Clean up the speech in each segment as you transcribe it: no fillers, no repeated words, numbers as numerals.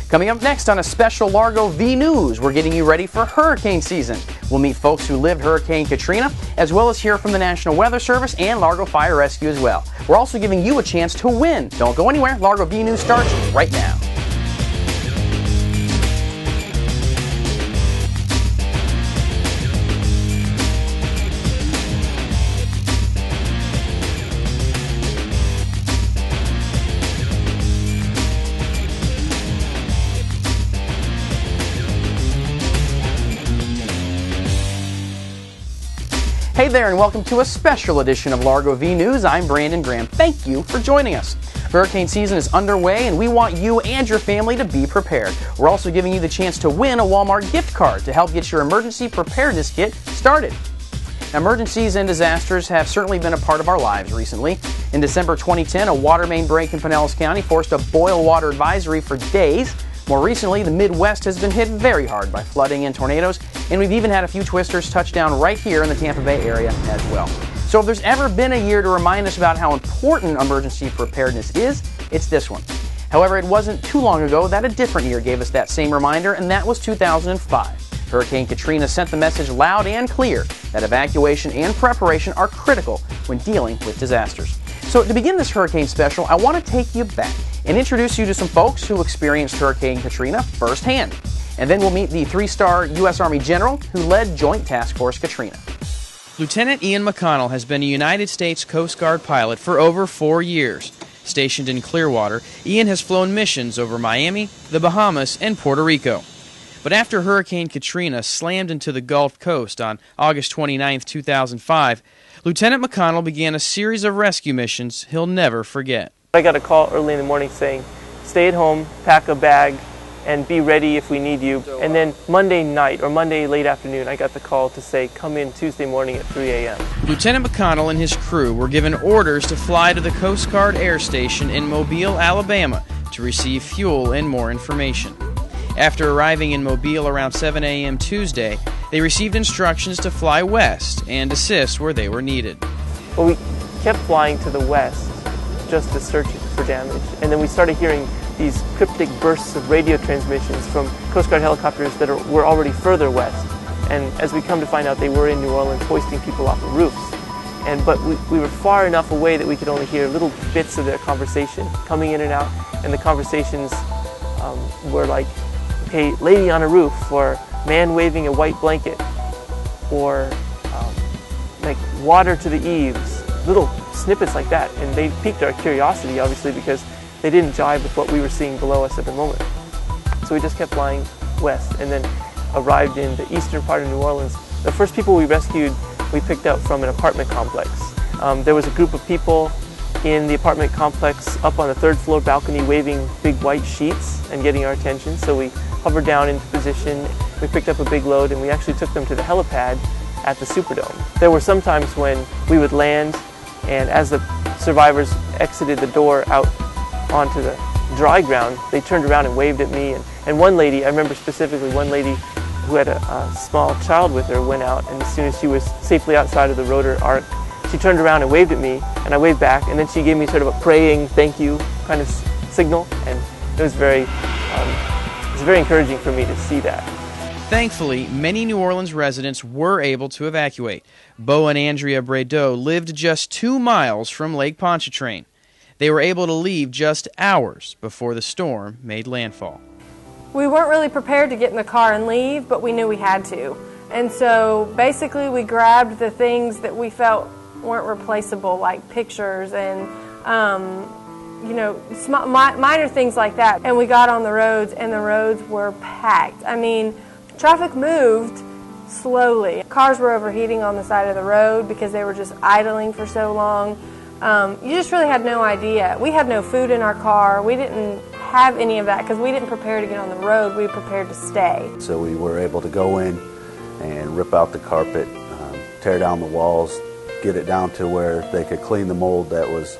Coming up next on a special Largo V News, we're getting you ready for hurricane season. We'll meet folks who lived Hurricane Katrina, as well as hear from the National Weather Service and Largo Fire Rescue as well. We're also giving you a chance to win. Don't go anywhere. Largo V News starts right now. Hey there, and welcome to a special edition of Largo V News. I'm Brandon Graham. Thank you for joining us. Hurricane season is underway, and we want you and your family to be prepared. We're also giving you the chance to win a Walmart gift card to help get your emergency preparedness kit started. Now, emergencies and disasters have certainly been a part of our lives recently. In December 2010, a water main break in Pinellas County forced a boil water advisory for days. More recently, the Midwest has been hit very hard by flooding and tornadoes, and we've even had a few twisters touch down right here in the Tampa Bay area as well. So if there's ever been a year to remind us about how important emergency preparedness is, it's this one. However, it wasn't too long ago that a different year gave us that same reminder, and that was 2005. Hurricane Katrina sent the message loud and clear that evacuation and preparation are critical when dealing with disasters. So to begin this hurricane special, I want to take you back and introduce you to some folks who experienced Hurricane Katrina firsthand. And then we'll meet the 3-star U.S. Army general who led Joint Task Force Katrina. Lieutenant Ian McConnell has been a United States Coast Guard pilot for over 4 years. Stationed in Clearwater, Ian has flown missions over Miami, the Bahamas, and Puerto Rico. But after Hurricane Katrina slammed into the Gulf Coast on August 29, 2005, Lieutenant McConnell began a series of rescue missions he'll never forget. I got a call early in the morning saying, stay at home, pack a bag, and be ready if we need you. And then Monday night or Monday late afternoon, I got the call to say, come in Tuesday morning at 3 a.m. Lieutenant McConnell and his crew were given orders to fly to the Coast Guard Air Station in Mobile, Alabama to receive fuel and more information. After arriving in Mobile around 7 a.m. Tuesday, they received instructions to fly west and assist where they were needed. Well, we kept flying to the west just to search for damage, and then we started hearing these cryptic bursts of radio transmissions from Coast Guard helicopters that were already further west. And as we come to find out, they were in New Orleans hoisting people off of roofs. But we were far enough away that we could only hear little bits of their conversation coming in and out, and the conversations were like, okay, lady on a roof, or man waving a white blanket, or like water to the eaves, little snippets like that. And they piqued our curiosity, obviously, because they didn't jive with what we were seeing below us at the moment. So we just kept flying west and then arrived in the eastern part of New Orleans. The first people we rescued, we picked up from an apartment complex. There was a group of people in the apartment complex up on the third floor balcony waving big white sheets and getting our attention. So we hovered down into position, we picked up a big load, and we actually took them to the helipad at the Superdome. There were some times when we would land, and as the survivors exited the door out onto the dry ground, they turned around and waved at me. And one lady, I remember specifically one lady who had a small child with her, went out, and as soon as she was safely outside of the rotor arc, she turned around and waved at me, and I waved back, and then she gave me sort of a praying thank you kind of signal, and it was very encouraging for me to see that. Thankfully, many New Orleans residents were able to evacuate. Bo and Andrea Bredeau lived just 2 miles from Lake Pontchartrain. They were able to leave just hours before the storm made landfall. We weren't really prepared to get in the car and leave, but we knew we had to. And so basically we grabbed the things that we felt weren't replaceable, like pictures and minor things like that. And we got on the roads, and the roads were packed. I mean, traffic moved slowly. Cars were overheating on the side of the road because they were just idling for so long. You just really had no idea. We had no food in our car. We didn't have any of that because we didn't prepare to get on the road. We prepared to stay. So we were able to go in and rip out the carpet, tear down the walls, get it down to where they could clean the mold that was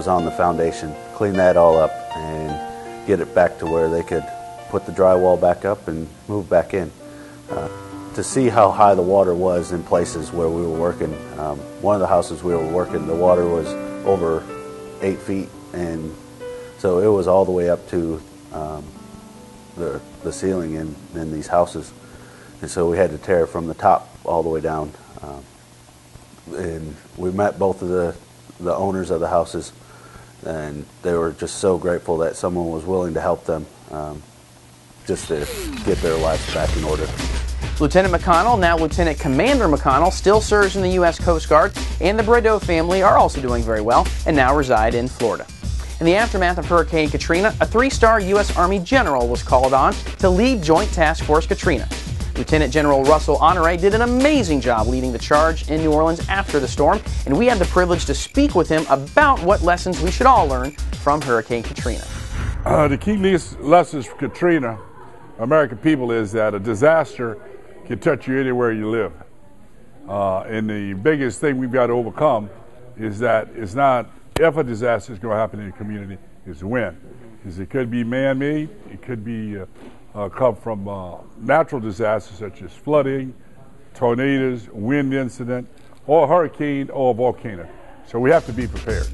on the foundation, clean that all up, and get it back to where they could put the drywall back up and move back in. To see how high the water was in places where we were working, one of the houses we were working, the water was over 8 feet, and so it was all the way up to the ceiling in these houses, and so we had to tear from the top all the way down. And we met both of the owners of the houses, and they were just so grateful that someone was willing to help them just to get their lives back in order. Lieutenant McConnell, now Lieutenant Commander McConnell, still serves in the U.S. Coast Guard, and the Bredeau family are also doing very well and now reside in Florida. In the aftermath of Hurricane Katrina, a 3-star U.S. Army general was called on to lead Joint Task Force Katrina. Lieutenant General Russel Honore did an amazing job leading the charge in New Orleans after the storm, and we had the privilege to speak with him about what lessons we should all learn from Hurricane Katrina. The key lessons for Katrina, American people, is that a disaster can touch you anywhere you live. And the biggest thing we've got to overcome is that it's not if a disaster is going to happen in a community, it's when. Because it could be man-made, it could be come from natural disasters such as flooding, tornadoes, wind incident, or hurricane or volcano. So we have to be prepared.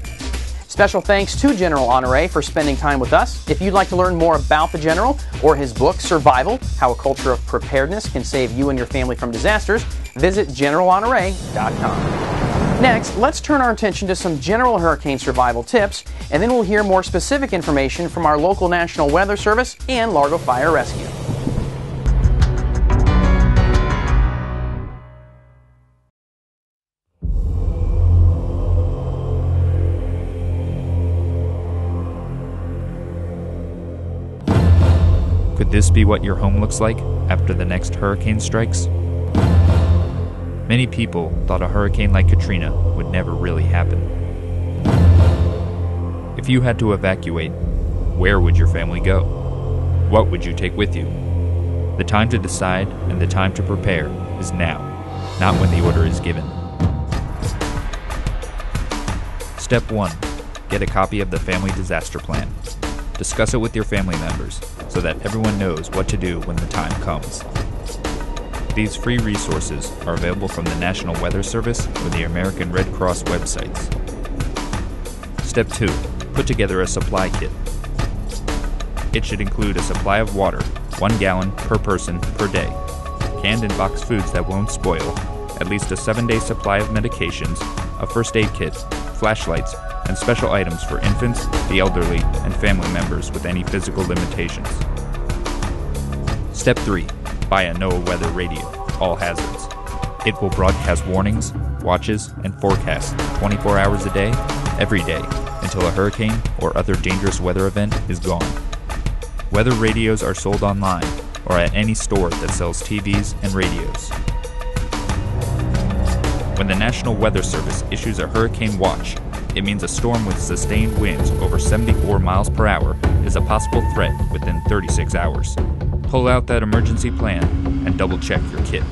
Special thanks to General Honore for spending time with us. If you'd like to learn more about the General or his book, Survival, How a Culture of Preparedness Can Save You and Your Family from Disasters, visit GeneralHonore.com. Next, let's turn our attention to some general hurricane survival tips, and then we'll hear more specific information from our local National Weather Service and Largo Fire Rescue. Could this be what your home looks like after the next hurricane strikes? Many people thought a hurricane like Katrina would never really happen. If you had to evacuate, where would your family go? What would you take with you? The time to decide and the time to prepare is now, not when the order is given. Step 1. Get a copy of the Family Disaster Plan. Discuss it with your family members so that everyone knows what to do when the time comes. These free resources are available from the National Weather Service or the American Red Cross websites. Step 2. Put together a supply kit. It should include a supply of water, 1 gallon per person per day, canned and boxed foods that won't spoil, at least a 7-day supply of medications, a first aid kit, flashlights, and special items for infants, the elderly, and family members with any physical limitations. Step 3. Buy a NOAA weather radio, all hazards. It will broadcast warnings, watches, and forecasts 24 hours a day, every day, until a hurricane or other dangerous weather event is gone. Weather radios are sold online or at any store that sells TVs and radios. When the National Weather Service issues a hurricane watch, it means a storm with sustained winds over 74 miles per hour is a possible threat within 36 hours. Pull out that emergency plan and double-check your kit.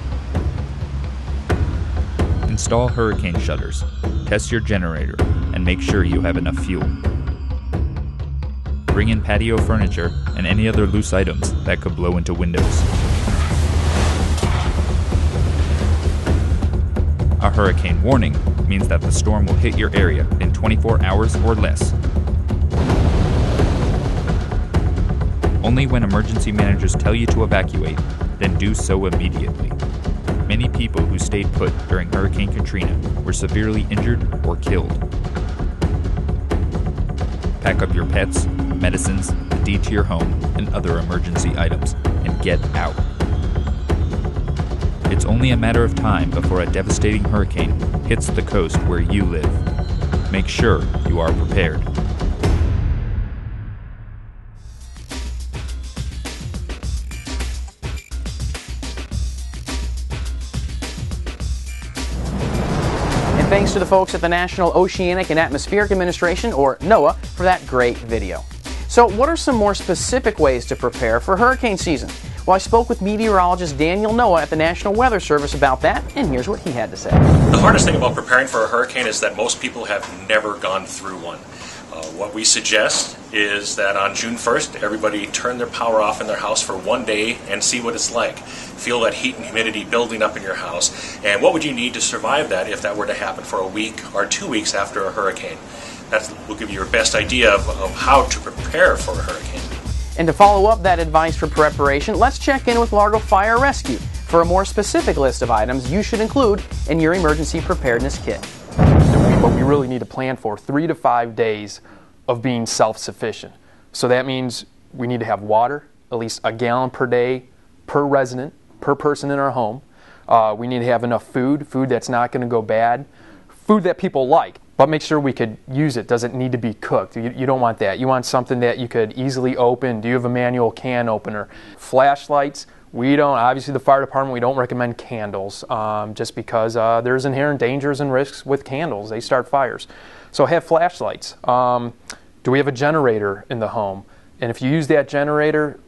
Install hurricane shutters, test your generator, and make sure you have enough fuel. Bring in patio furniture and any other loose items that could blow into windows. A hurricane warning means that the storm will hit your area in 24 hours or less. Only when emergency managers tell you to evacuate, then do so immediately. Many people who stayed put during Hurricane Katrina were severely injured or killed. Pack up your pets, medicines, the deed to your home, and other emergency items, and get out. It's only a matter of time before a devastating hurricane hits the coast where you live. Make sure you are prepared. And thanks to the folks at the National Oceanic and Atmospheric Administration, or NOAA, for that great video. So what are some more specific ways to prepare for hurricane season? Well, I spoke with meteorologist Daniel Noah at the National Weather Service about that, and here's what he had to say. The hardest thing about preparing for a hurricane is that most people have never gone through one. What we suggest is that on June 1st, everybody turn their power off in their house for 1 day and see what it's like. Feel that heat and humidity building up in your house. And what would you need to survive that if that were to happen for a week or 2 weeks after a hurricane? That will give you your best idea of how to prepare for a hurricane. And to follow up that advice for preparation, let's check in with Largo Fire Rescue for a more specific list of items you should include in your emergency preparedness kit. But we really need to plan for 3 to 5 days of being self-sufficient. So that means we need to have water, at least a gallon per day per resident, per person in our home. We need to have enough food that's not going to go bad, food that people like, but make sure we could use it. Doesn't need to be cooked. You don't want that. You want something that you could easily open. Do you have a manual can opener? Flashlights. We don't, obviously the fire department, we don't recommend candles just because there's inherent dangers and risks with candles. They start fires. So have flashlights. Do we have a generator in the home? And if you use that generator,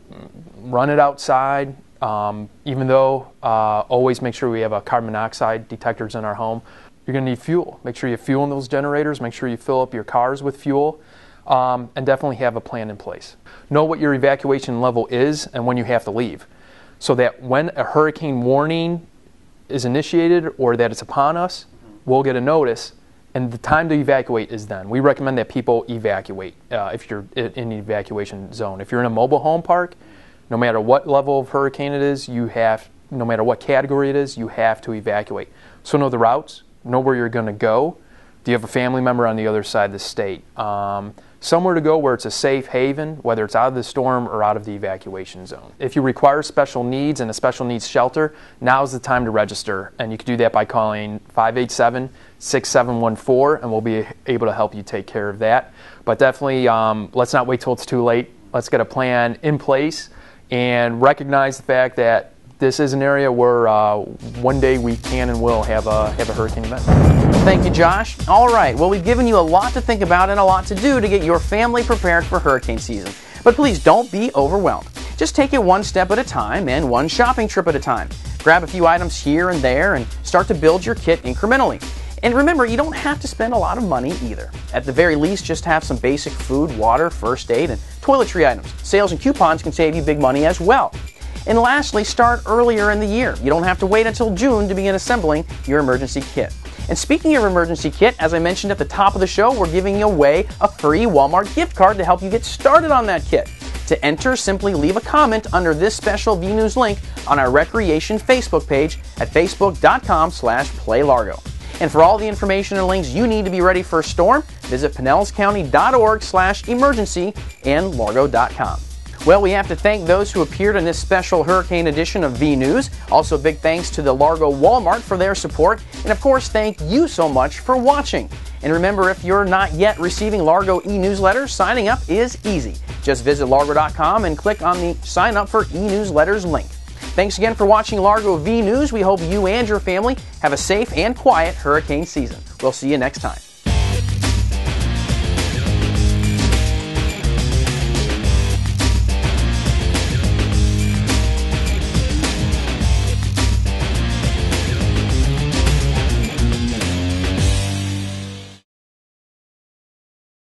run it outside. Even though always make sure we have a carbon monoxide detectors in our home. You're going to need fuel. Make sure you fuel in those generators. Make sure you fill up your cars with fuel. And definitely have a plan in place. Know what your evacuation level is and when you have to leave, so that when a hurricane warning is initiated or that it's upon us, we'll get a notice, and the time to evacuate is then. We recommend that people evacuate if you're in the evacuation zone. If you're in a mobile home park, no matter what level of hurricane it is, no matter what category it is, you have to evacuate. So know the routes, know where you're going to go. Do you have a family member on the other side of the state? Somewhere to go where it's a safe haven, whether it's out of the storm or out of the evacuation zone. If you require special needs and a special needs shelter, now's the time to register. And you can do that by calling 587-6714, and we'll be able to help you take care of that. But definitely, let's not wait till it's too late. Let's get a plan in place and recognize the fact that this is an area where one day we can and will have a hurricane event. Thank you, Josh. All right, well, we've given you a lot to think about and a lot to do to get your family prepared for hurricane season. But please don't be overwhelmed. Just take it one step at a time and one shopping trip at a time. Grab a few items here and there and start to build your kit incrementally. And remember, you don't have to spend a lot of money either. At the very least, just have some basic food, water, first aid, and toiletry items. Sales and coupons can save you big money as well. And lastly, start earlier in the year. You don't have to wait until June to begin assembling your emergency kit. And speaking of emergency kit, as I mentioned at the top of the show, we're giving away a free Walmart gift card to help you get started on that kit. To enter, simply leave a comment under this special VNews link on our Recreation Facebook page at facebook.com/playlargo. And for all the information and links you need to be ready for a storm, visit pinellscounty.org/emergency and largo.com. Well, we have to thank those who appeared in this special hurricane edition of VNews. Also, big thanks to the Largo Walmart for their support. And of course, thank you so much for watching. And remember, if you're not yet receiving Largo e-newsletters, signing up is easy. Just visit largo.com and click on the Sign Up for E-Newsletters link. Thanks again for watching Largo V News. We hope you and your family have a safe and quiet hurricane season. We'll see you next time.